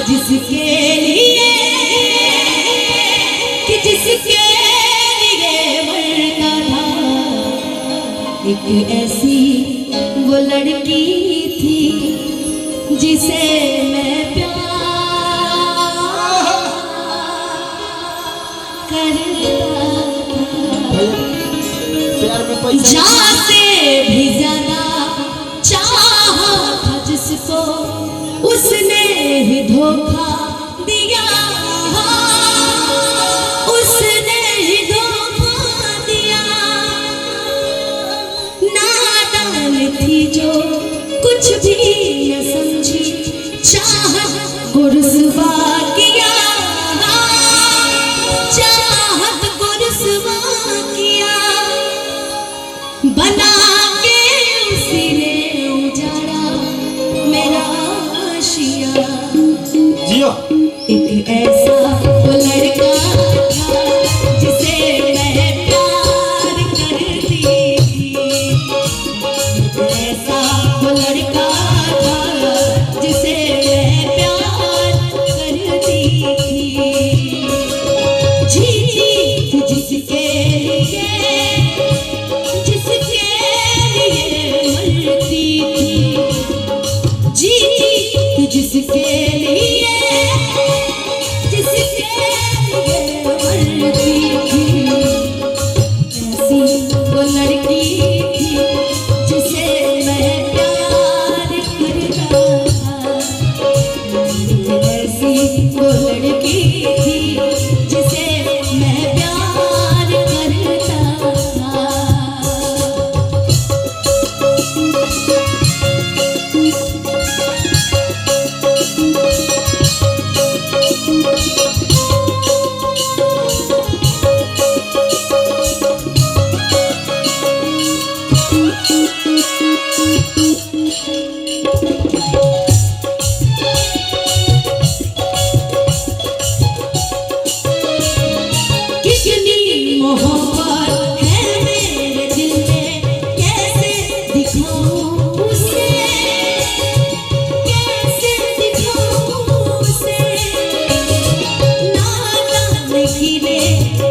जिसके लिए कि जिसके लिए मरता था, एक ऐसी वो लड़की थी जिसे मैं प्यार करता था। जाते भी ज्यादा चाहा था जिसको, उसने ही धोखा दिया, उसने ही धोखा दिया। नादान थी जो कुछ भी न समझी, चाहत को रुसवा किया, चाहत को रुसवा किया। बना के उसी ने उजाड़ा मेरा आशिया। जियो एक ऐसा वो लड़का था जिसे मैं प्यार करती थी, ऐसा वो लड़का था जिसे मैं प्यार करती थी। जीती जिसके लिए, जिसके लिए मरती थी, जीती जिसके लिए, जिसके लिए मरती थी। ऐसी वो लड़की थी जिसे मैं प्यार करता था, ऐसी वो लड़की थी जिसे मैं प्यार करता था। कितनी मोहब्बत है मेरे दिल में, कैसे दिखाऊं उसे, कैसे दिखाऊं उसे। नादान किने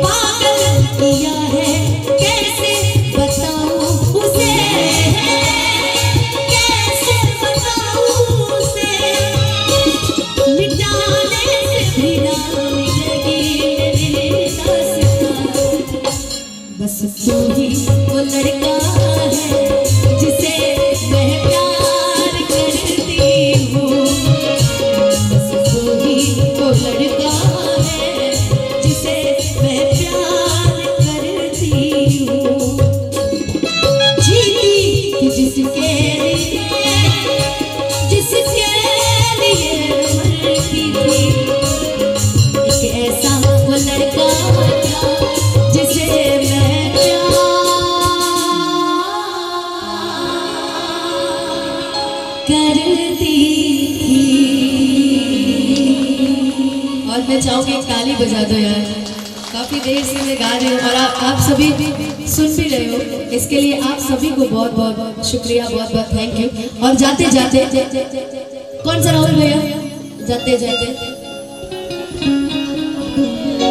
पागल किया है, कैसे बताऊं उसे, कैसे बताऊं उसे। मिटाने से भी ना मिटेगी मेरी दास्तां, बस तू ही वो लड़का है जिसे मैं प्यार करती हूँ, बस तू ही वो लड़का है जिसे मैं प्यार करती हूँ। जीती कि जिसके लिए, जिसके लिए मरती थी, एक ऐसा वो लड़का था जिसे मैं प्यार करती थी। और मैं चाहूंगी ताली बजा दो यार, काफी देर से मैं गा रही हूँ और आप सभी सुन भी रहे हो, इसके लिए आप सभी को बहुत बहुत शुक्रिया, बहुत बहुत थैंक यू। और जाते जाते कौन सा राहुल भैया, जाते जाते